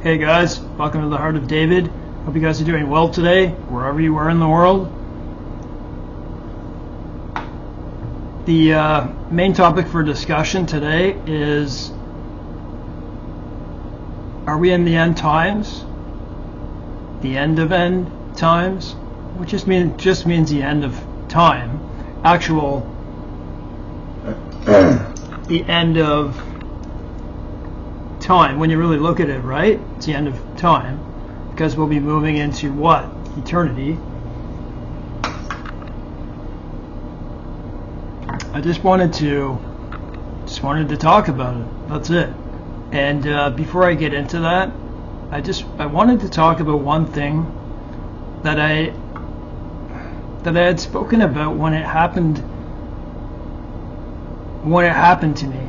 Hey guys, welcome to the Heart of David. Hope you guys are doing well today, wherever you are in the world. The main topic for discussion today is, are we in the end times? The end of end times? Which just means the end of time. The end of time, when you really look at it, right? It's the end of time, because we'll be moving into what? Eternity. I just wanted to talk about it. That's it. And before I get into that, I wanted to talk about one thing that I had spoken about when it happened to me.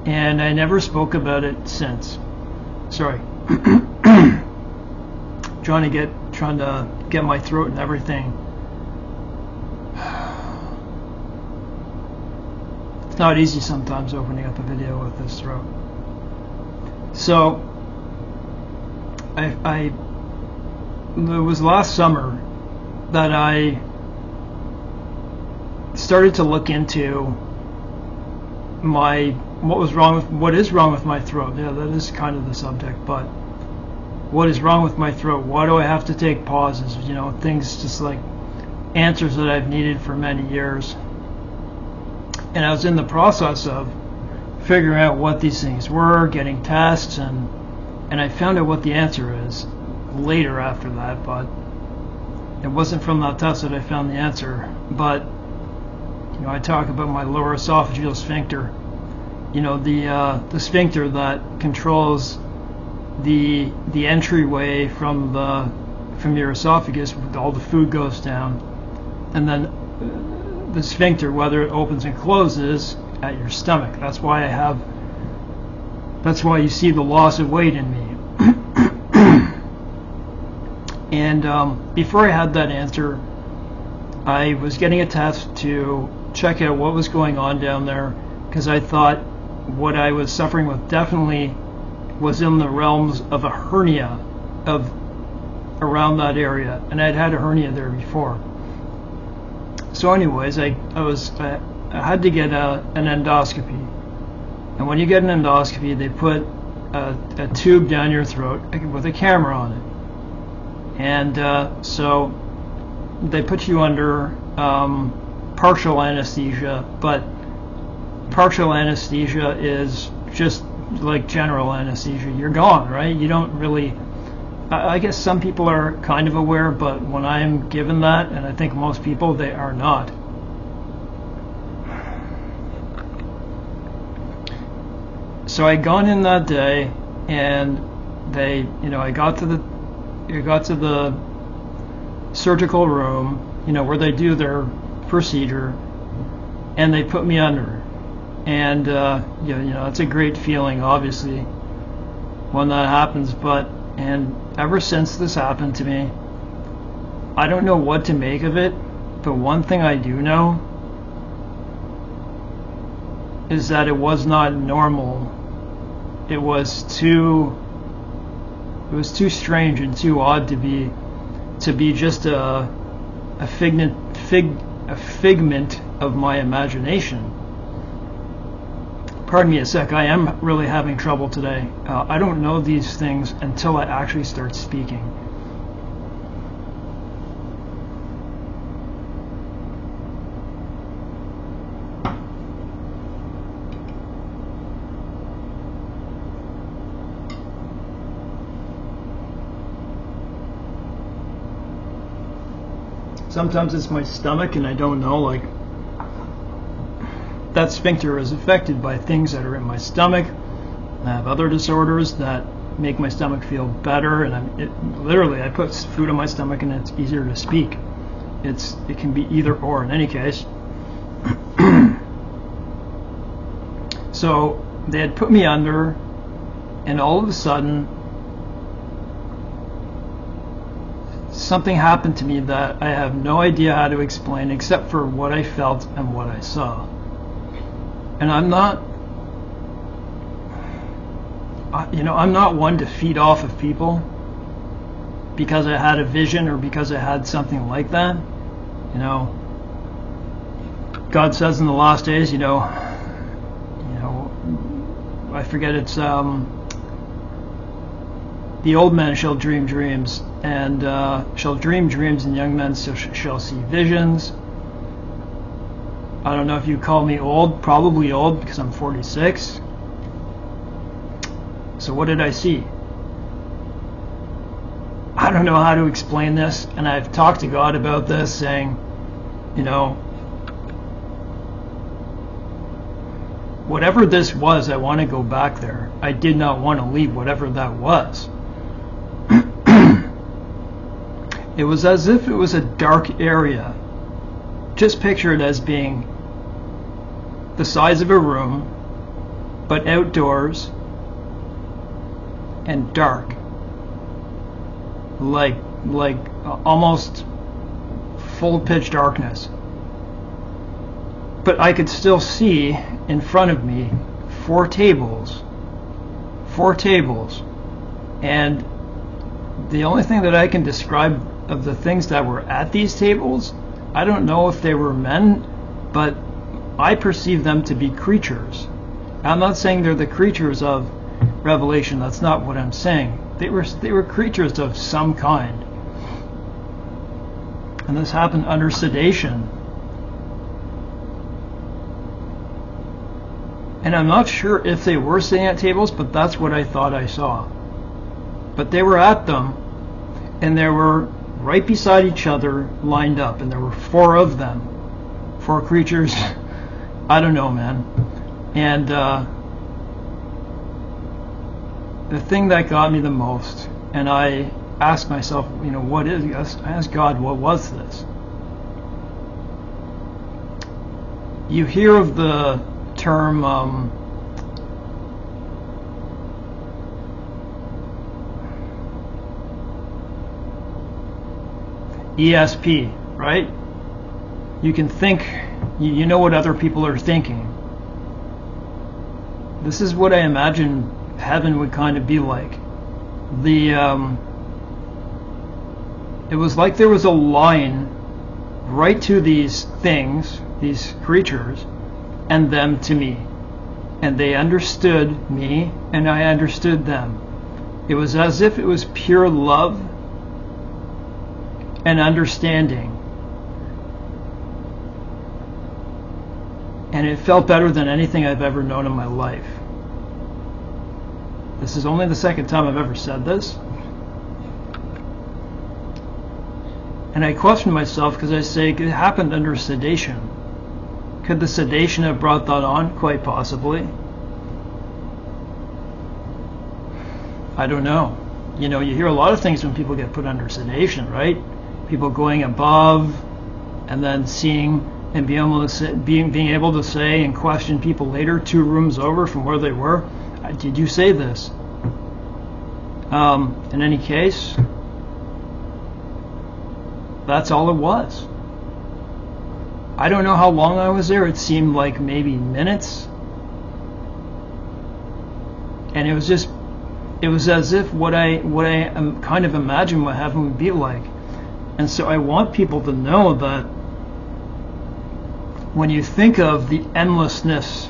And I never spoke about it since. Sorry. trying to get my throat and everything. It's not easy sometimes opening up a video with this throat. So it was last summer that I started to look into what is wrong with my throat. Yeah, that is kind of the subject, but what is wrong with my throat? Why do I have to take pauses? Things just like answers that I've needed for many years. And I was in the process of figuring out what these things were, getting tests, and I found out what the answer is later after that, but it wasn't from that test that I found the answer. But I talk about my lower esophageal sphincter. The sphincter that controls the entryway from your esophagus, where all the food goes down, and then the sphincter, whether it opens and closes at your stomach. That's why you see the loss of weight in me. And before I had that answer, I was getting a test to check out what was going on down there, because I thought what I was suffering with definitely was in the realms of a hernia around that area, and I'd had a hernia there before. So anyways, I had to get an endoscopy, and when you get an endoscopy, they put a tube down your throat with a camera on it, and so they put you under partial anesthesia, but partial anesthesia is just like general anesthesia. You're gone, right? You don't really, I guess some people are kind of aware, but when I'm given that, and I think most people, they are not. So I gone in that day, and I got to the surgical room, where they do their procedure, and they put me under. And it's a great feeling, obviously, when that happens. And ever since this happened to me, I don't know what to make of it. But one thing I do know is that it was not normal. It was too strange and too odd to be just a figment of my imagination. Pardon me a sec, I am really having trouble today. I don't know these things until I actually start speaking. Sometimes it's my stomach, and I don't know, that sphincter is affected by things that are in my stomach. I have other disorders that make my stomach feel better, and literally I put food in my stomach and it's easier to speak. It can be either or in any case. So they had put me under, and all of a sudden something happened to me that I have no idea how to explain, except for what I felt and what I saw. And I'm not I'm not one to feed off of people because I had a vision or because I had something like that. God says in the last days, I forget, it's the old men shall dream dreams, and shall dream dreams, and young men shall see visions. I don't know if you call me old, probably old because I'm 46. So what did I see? I don't know how to explain this, and I've talked to God about this, saying, whatever this was, I want to go back there. I did not want to leave whatever that was. It was as if it was a dark area. Just picture it as being the size of a room, but outdoors and dark. Like almost full pitch darkness. But I could still see in front of me four tables, and the only thing that I can describe of the things that were at these tables, I don't know if they were men, but I perceive them to be creatures. I'm not saying they're the creatures of Revelation. That's not what I'm saying. They were creatures of some kind, and this happened under sedation. And I'm not sure if they were sitting at tables, but that's what I thought I saw. But they were at them, and they were right beside each other, lined up, and there were four of them. Four creatures. I don't know, man. And the thing that got me the most, and I asked myself, what is this? I asked God, what was this? You hear of the term ESP, right? You can think, you know what other people are thinking. This is what I imagine heaven would kind of be like. It was like there was a line right to these things, these creatures, and them to me. And they understood me, and I understood them. It was as if it was pure love and understanding. And it felt better than anything I've ever known in my life. This is only the second time I've ever said this. And I question myself because I say it happened under sedation. Could the sedation have brought that on? Quite possibly. I don't know. You hear a lot of things when people get put under sedation, right? People going above and then seeing and being able to say and question people later 2 rooms over from where they were. Did you say this? In any case, that's all it was. I don't know how long I was there. It seemed like maybe minutes. And it was as if what I kind of imagined what heaven would be like. And so I want people to know that when you think of the endlessness,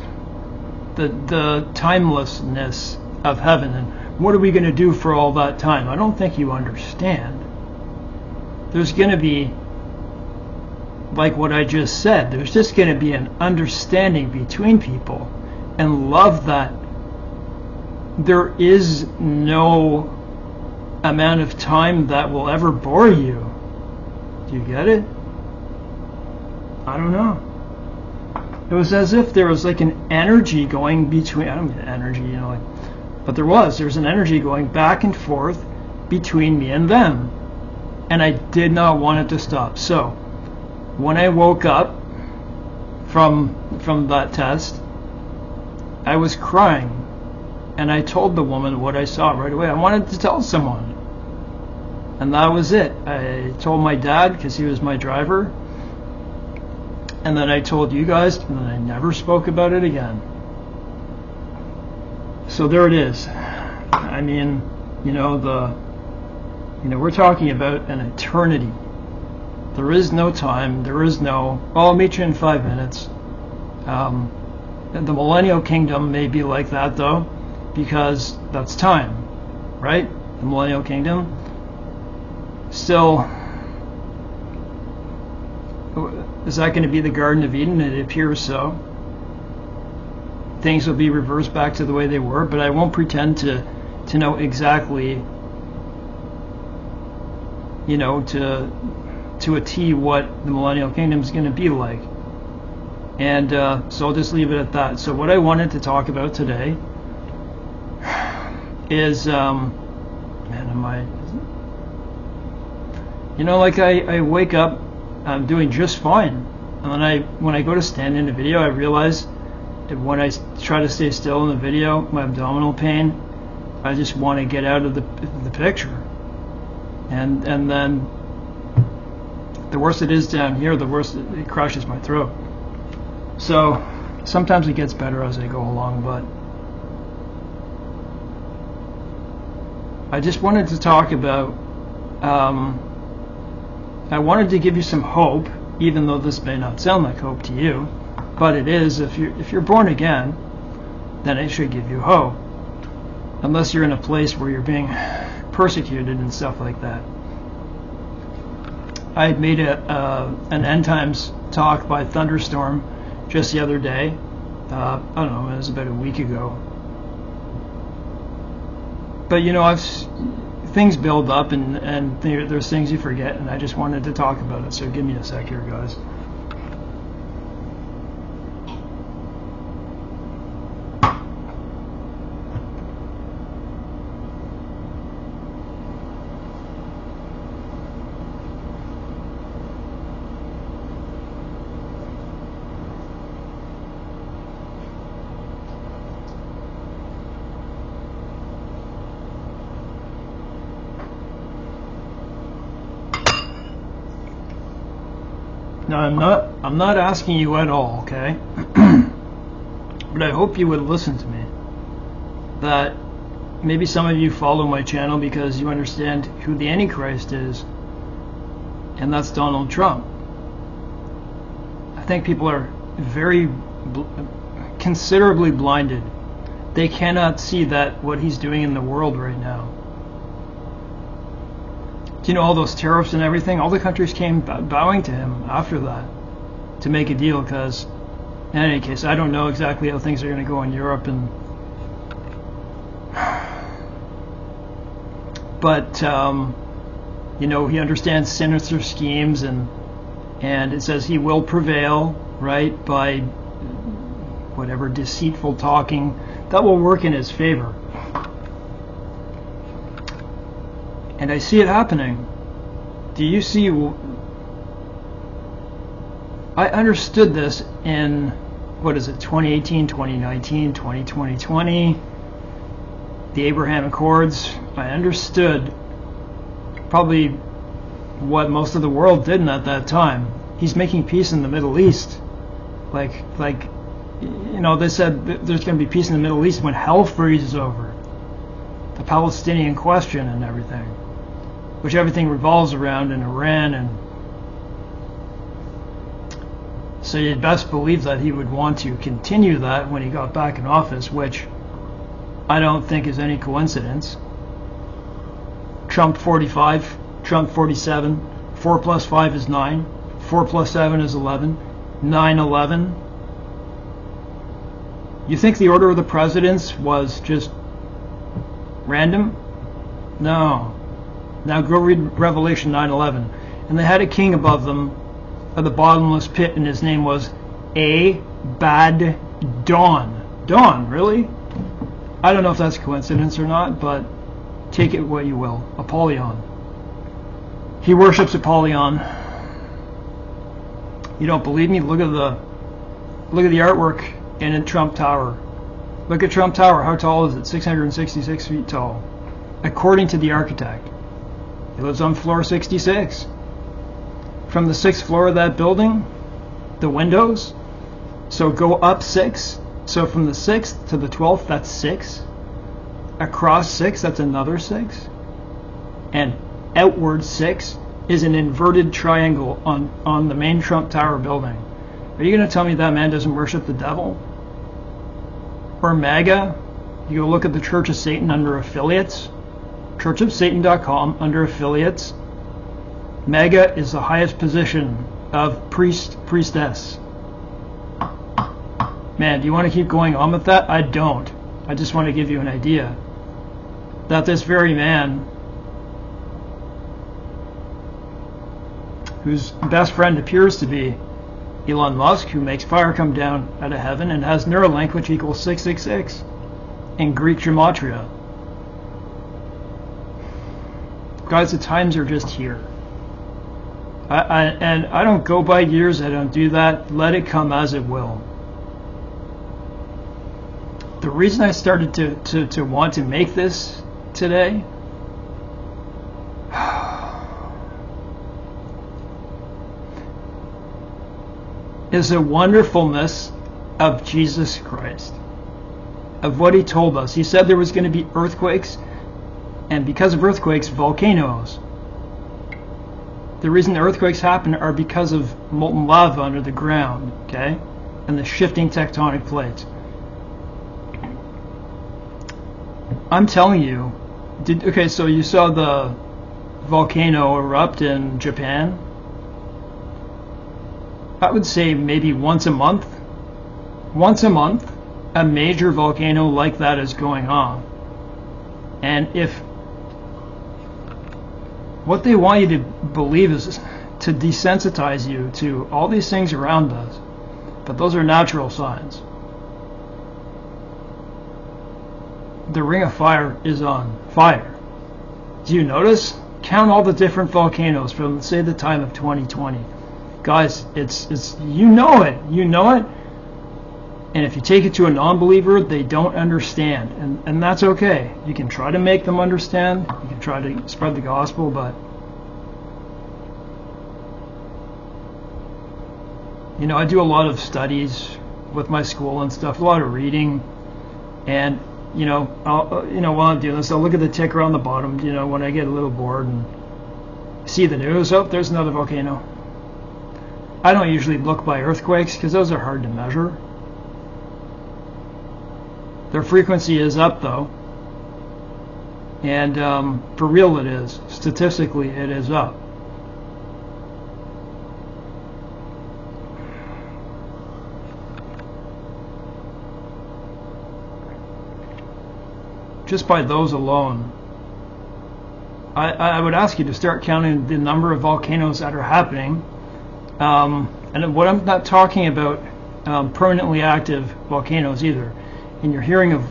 the timelessness of heaven, and what are we going to do for all that time? I don't think you understand. There's going to be, like what I just said, there's just going to be an understanding between people and love that there is no amount of time that will ever bore you. Do you get it? I don't know. It was as if there was like an energy going between, I don't mean energy, but there's an energy going back and forth between me and them. And I did not want it to stop. So, when I woke up from that test, I was crying. And I told the woman what I saw right away. I wanted to tell someone. And that was it. I told my dad because he was my driver. And then I told you guys, and then I never spoke about it again. So there it is. I mean, we're talking about an eternity. There is no time. There is no, oh, I'll meet you in 5 minutes. The millennial kingdom may be like that, though, because that's time, right? The millennial kingdom. Still, is that going to be the Garden of Eden? It appears so. Things will be reversed back to the way they were, but I won't pretend to know exactly, to a T what the millennial kingdom is going to be like. And so I'll just leave it at that. So what I wanted to talk about today is, I wake up, I'm doing just fine. And then when I go to stand in a video, I realize that when I try to stay still in the video, my abdominal pain, I just want to get out of the picture. And then the worse it is down here, the worse it crushes my throat. So sometimes it gets better as I go along, but I just wanted to talk about, I wanted to give you some hope, even though this may not sound like hope to you, but it is. If you're born again, then it should give you hope, unless you're in a place where you're being persecuted and stuff like that. I had made an end times talk by Thunderstorm just the other day. I don't know, it was about a week ago. But things build up, and there's things you forget, and I just wanted to talk about it. So give me a sec here, guys. Now I'm not asking you at all, okay? But I hope you would listen to me. That maybe some of you follow my channel because you understand who the Antichrist is, and that's Donald Trump. I think people are considerably blinded. They cannot see that what he's doing in the world right now. All those tariffs and everything, all the countries came bowing to him after that to make a deal, because in any case, I don't know exactly how things are going to go in Europe, but he understands sinister schemes, and it says he will prevail, right, by whatever deceitful talking that will work in his favor. And I see it happening. Do you see? I understood this in, 2018, 2019, 2020, the Abraham Accords. I understood probably what most of the world didn't at that time. He's making peace in the Middle East. They said there's going to be peace in the Middle East when hell freezes over. The Palestinian question and everything, which everything revolves around in Iran, and so you'd best believe that he would want to continue that when he got back in office, which I don't think is any coincidence. Trump 45, Trump 47, 4 plus 5 is 9, 4 plus 7 is 11, 9/11. You think the order of the presidents was just random? No. Now go read Revelation 9:11. And they had a king above them of the bottomless pit, and his name was Abaddon. Dawn, really? I don't know if that's a coincidence or not, but take it what you will. Apollyon. He worships Apollyon. You don't believe me? Look at the artwork in Trump Tower. Look at Trump Tower. How tall is it? 666 feet tall, according to the architect. He lives on floor 66. From the 6th floor of that building, the windows, so go up 6. So from the 6th to the 12th, that's 6. across 6, that's another 6. And outward 6 is an inverted triangle on the main Trump Tower building. Are you going to tell me that man doesn't worship the devil? Or MAGA? You go look at the Church of Satan under affiliates. churchofsatan.com under affiliates. MAGA is the highest position of priestess. Man, do you want to keep going on with that? I don't. I just want to give you an idea that this very man, whose best friend appears to be Elon Musk, who makes fire come down out of heaven and has Neuralink, which equals 666 in Greek gematria. Guys, the times are just here. And I don't go by years. I don't do that. Let it come as it will. The reason I started to want to make this today is the wonderfulness of Jesus Christ, of what he told us. He said there was going to be earthquakes, and because of earthquakes, volcanoes. The reason the earthquakes happen are because of molten lava under the ground, okay, and the shifting tectonic plates. I'm telling you, okay, so you saw the volcano erupt in Japan? I would say maybe once a month. Once a month, a major volcano like that is going on. And if what they want you to believe is to desensitize you to all these things around us, but those are natural signs. The Ring of Fire is on fire. Do you notice? Count all the different volcanoes from, say, the time of 2020. Guys, it's you know it. And if you take it to a non-believer, they don't understand. And that's okay. You can try to make them understand. You can try to spread the gospel, but you know, I do a lot of studies with my school and stuff, a lot of reading, and you know, while I'm doing this, I'll look at the ticker on the bottom, you know, when I get a little bored and see the news. Oh, there's another volcano. I don't usually look by earthquakes because those are hard to measure. Their frequency is up though, and for real it is. Statistically, it is up. Just by those alone, I would ask you to start counting the number of volcanoes that are happening. And what I'm not talking about permanently active volcanoes either. And you're hearing of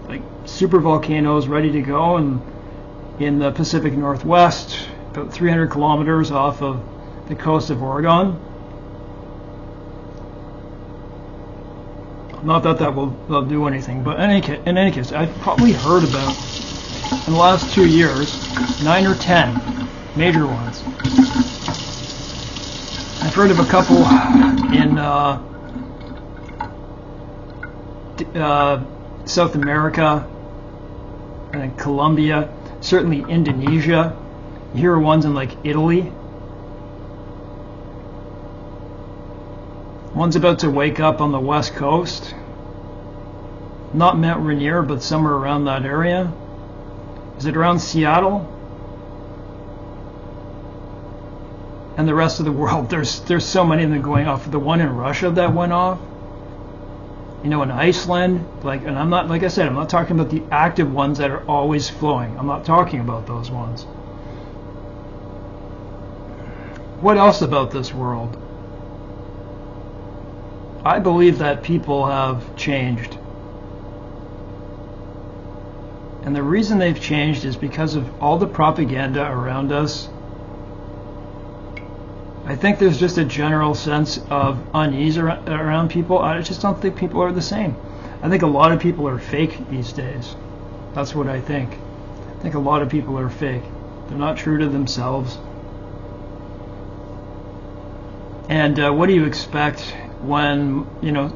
like super volcanoes ready to go in the Pacific Northwest, about 300 kilometers off of the coast of Oregon. Not that will do anything, but in any case, I've probably heard about, in the last 2 years, 9 or 10 major ones. I've heard of a couple in South America and Colombia, certainly Indonesia. You hear ones in like Italy. One's about to wake up on the west coast. Not Mount Rainier, but somewhere around that area. Is it around Seattle? And the rest of the world, there's so many of them going off. The one in Russia that went off. You know, in Iceland, and I'm not, like I said, I'm not talking about the active ones that are always flowing. I'm not talking about those ones. What else about this world? I believe that people have changed. And the reason they've changed is because of all the propaganda around us. I think there's just a general sense of unease around people. I just don't think people are the same. I think a lot of people are fake these days. That's what I think. I think a lot of people are fake. They're not true to themselves. And what do you expect when, you know,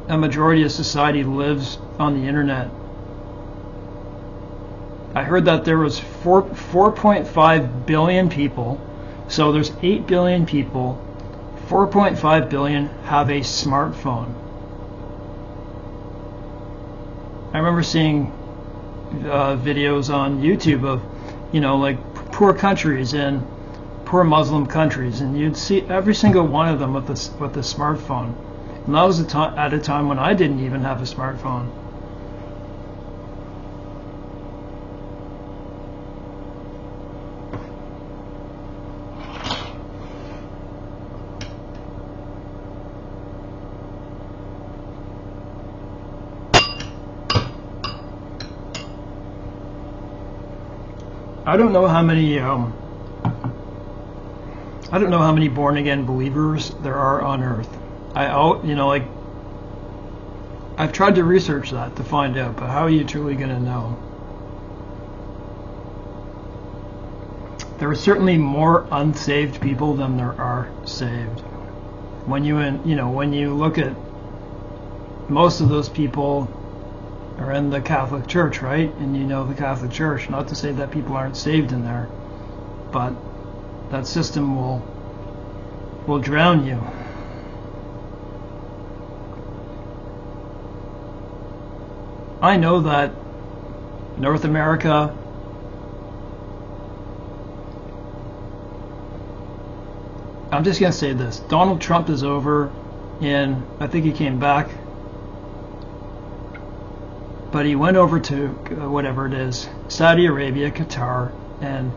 a majority of society lives on the internet? I heard that there was 4.5 billion people. So there's 8 billion people. 4.5 billion have a smartphone. I remember seeing videos on YouTube of, like poor countries and poor Muslim countries, and you'd see every single one of them with a smartphone. And that was at a time when I didn't even have a smartphone. I don't know how many born again believers there are on earth. I've tried to research that to find out, but how are you truly going to know? There are certainly more unsaved people than there are saved. When you look at most of those people are in the Catholic Church, right? And the Catholic Church, not to say that people aren't saved in there, but that system will drown you. I know that North America, I'm just going to say this, Donald Trump is over, and I think he came back, but he went over to whatever it is, Saudi Arabia, Qatar, and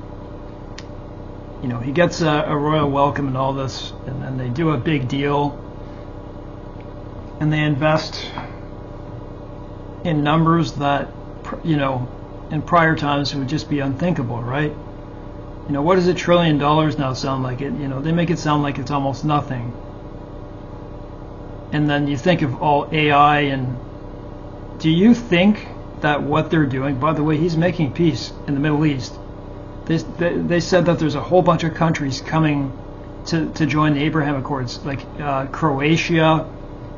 he gets a royal welcome and all this, and then they do a big deal, and they invest in numbers that in prior times would just be unthinkable, right? What does $1 trillion now sound like? They make it sound like it's almost nothing. And then you think of all AI, and do you think that what they're doing, by the way, he's making peace in the Middle East. They said that there's a whole bunch of countries coming to join the Abraham Accords, like Croatia,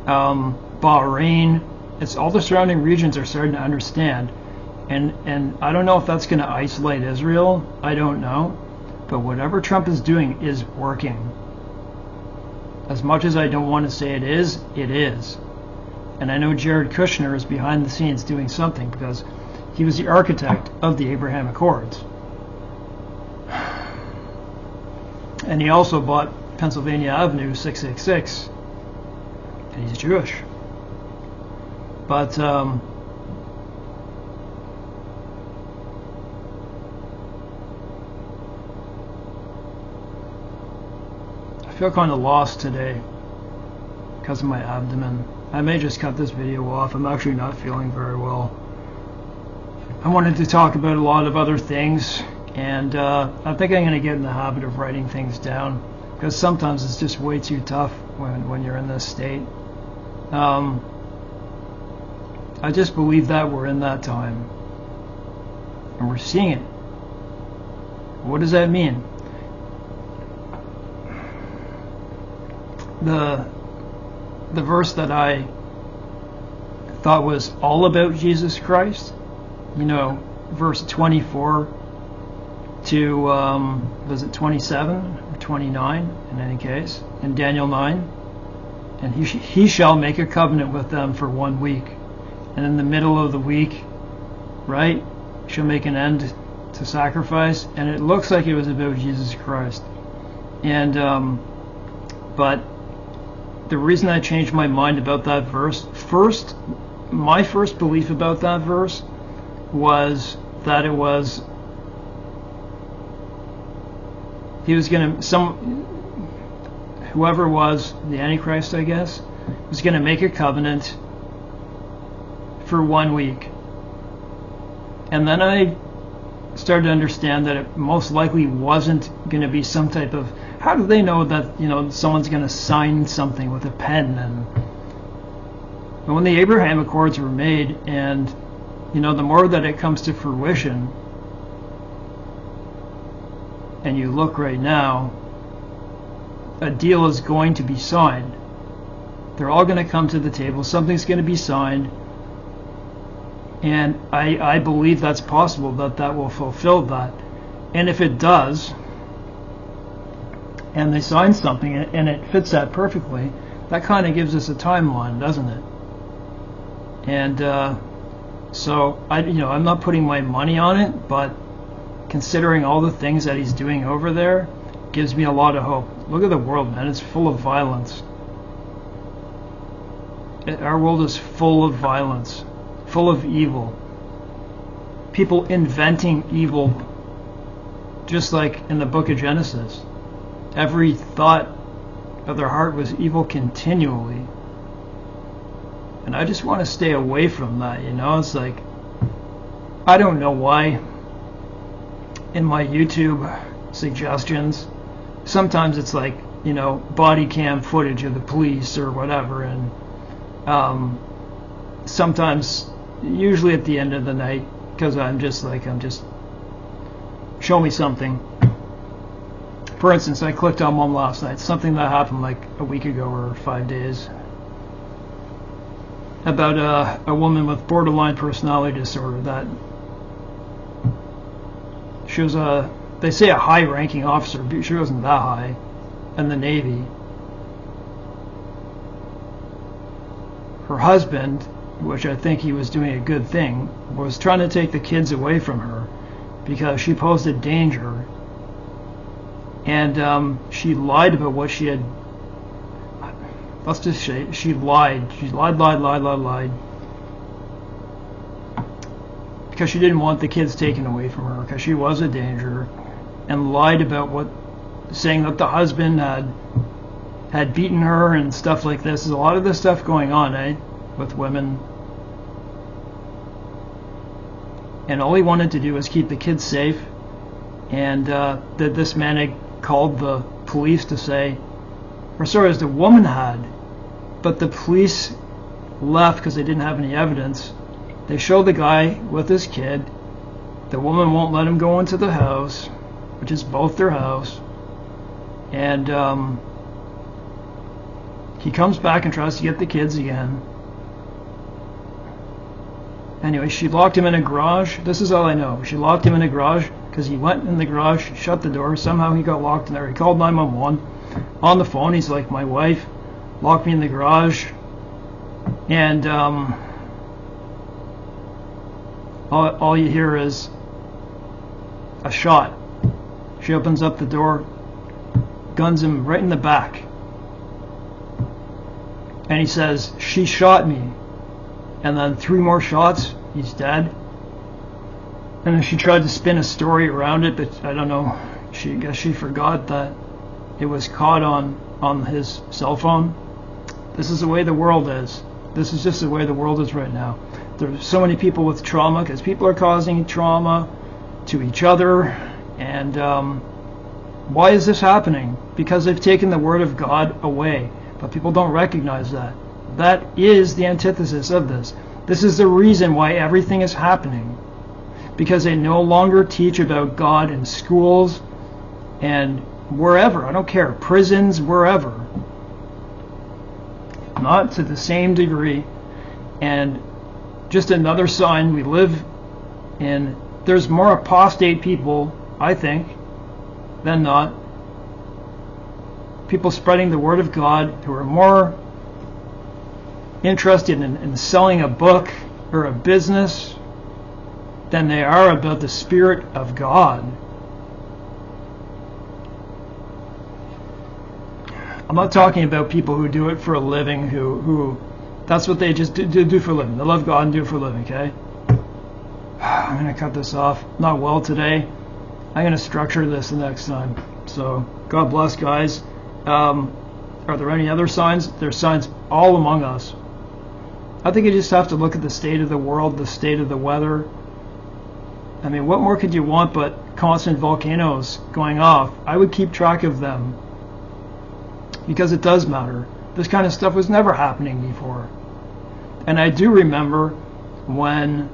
Bahrain. It's all the surrounding regions are starting to understand. And I don't know if that's going to isolate Israel. I don't know. But whatever Trump is doing is working. As much as I don't want to say it is, it is. And I know Jared Kushner is behind the scenes doing something because he was the architect of the Abraham Accords. And he also bought Pennsylvania Avenue 666. And he's Jewish. But I feel kind of lost today because of my abdomen. I may just cut this video off. I'm actually not feeling very well. I wanted to talk about a lot of other things, and I think I'm going to get in the habit of writing things down because sometimes it's just way too tough when you're in this state. I just believe that we're in that time, and we're seeing it. What does that mean? The verse that I thought was all about Jesus Christ, verse 24 to was it 27 or 29 in any case, in Daniel 9, and he shall make a covenant with them for 1 week, and in the middle of the week, right, shall make an end to sacrifice. And it looks like it was about Jesus Christ. And but the reason I changed my mind about that verse, my first belief about that verse was that it was whoever was the Antichrist, I guess, was going to make a covenant for 1 week. And then I started to understand that it most likely wasn't going to be some type of, how do they know that someone's going to sign something with a pen? But when the Abraham Accords were made, and the more that it comes to fruition, and you look right now, a deal is going to be signed. They're all going to come to the table. Something's going to be signed. And I believe that's possible, that will fulfill that. And if it does, and they sign something and it fits that perfectly, that kind of gives us a timeline, doesn't it? And so I'm not putting my money on it, but considering all the things that he's doing over there, gives me a lot of hope. Look at the world, man. It's full of violence. Our world is full of violence, full of evil. People inventing evil, just like in the book of Genesis. Every thought of their heart was evil continually. And I just want to stay away from that, It's like, I don't know why in my YouTube suggestions, sometimes it's like, body cam footage of the police or whatever, and sometimes, usually at the end of the night, because I'm just show me something. For instance, I clicked on one last night, something that happened like a week ago or 5 days, about a woman with borderline personality disorder that she was they say a high-ranking officer, but she wasn't that high, in the Navy. Her husband, which I think he was doing a good thing, was trying to take the kids away from her because she posed a danger. And she lied about what she had. Let's just say she lied. She lied. Because she didn't want the kids taken away from her, because she was a danger, and lied about saying that the husband had beaten her and stuff like this. There's a lot of this stuff going on, with women. And all he wanted to do was keep the kids safe. And that this man had called the police to say, or sorry, as the woman had, but the police left because they didn't have any evidence. They show the guy with his kid. The woman won't let him go into the house, which is both their house. And he comes back and tries to get the kids again. Anyway, she locked him in a garage. This is all I know. She locked him in a garage because he went in the garage, shut the door. Somehow he got locked in there. He called 911 on the phone. He's like, my wife locked me in the garage. And all you hear is a shot. She opens up the door, guns him right in the back. And he says, she shot me. And then 3 more shots, he's dead. And then she tried to spin a story around it, but I don't know. I guess she forgot that it was caught on his cell phone. This is the way the world is. This is just the way the world is right now. There's so many people with trauma because people are causing trauma to each other. And why is this happening? Because they've taken the word of God away. But people don't recognize that. That is the antithesis of this. This is the reason why everything is happening. Because they no longer teach about God in schools and wherever. I don't care. Prisons, wherever. Not to the same degree. And just another sign we live in. There's more apostate people, I think, than not. People spreading the word of God who are more interested in selling a book or a business than they are about the Spirit of God. I'm not talking about people who do it for a living, who that's what they just do for a living. They love God and do it for a living, okay? I'm going to cut this off. Not well today. I'm going to structure this the next time. So, God bless, guys. Are there any other signs? There's signs all among us. I think you just have to look at the state of the world, the state of the weather. I mean, what more could you want but constant volcanoes going off? I would keep track of them because it does matter. This kind of stuff was never happening before. And I do remember when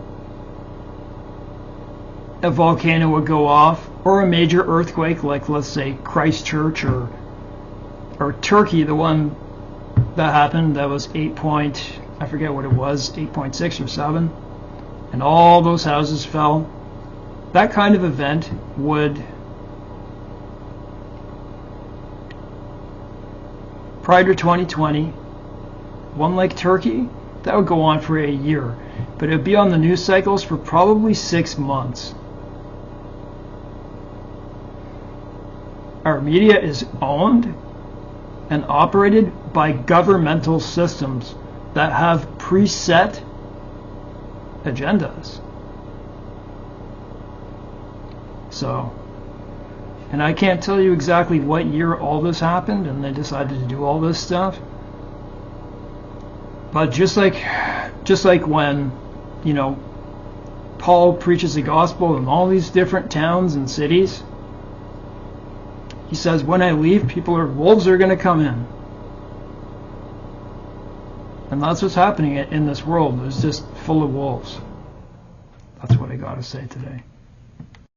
a volcano would go off or a major earthquake, like let's say Christchurch or Turkey, the one that happened that was I forget what it was, 8.6 or 7, and and all those houses fell. That kind of event would, prior to 2020, one like Turkey, that would go on for a year, but it would be on the news cycles for probably 6 months. Our media is owned and operated by governmental systems that have preset agendas. So, and I can't tell you exactly what year all this happened and they decided to do all this stuff. But just like when, you know, Paul preaches the gospel in all these different towns and cities, he says, when I leave, wolves are going to come in. And that's what's happening in this world. It's just full of wolves. That's what I got to say today.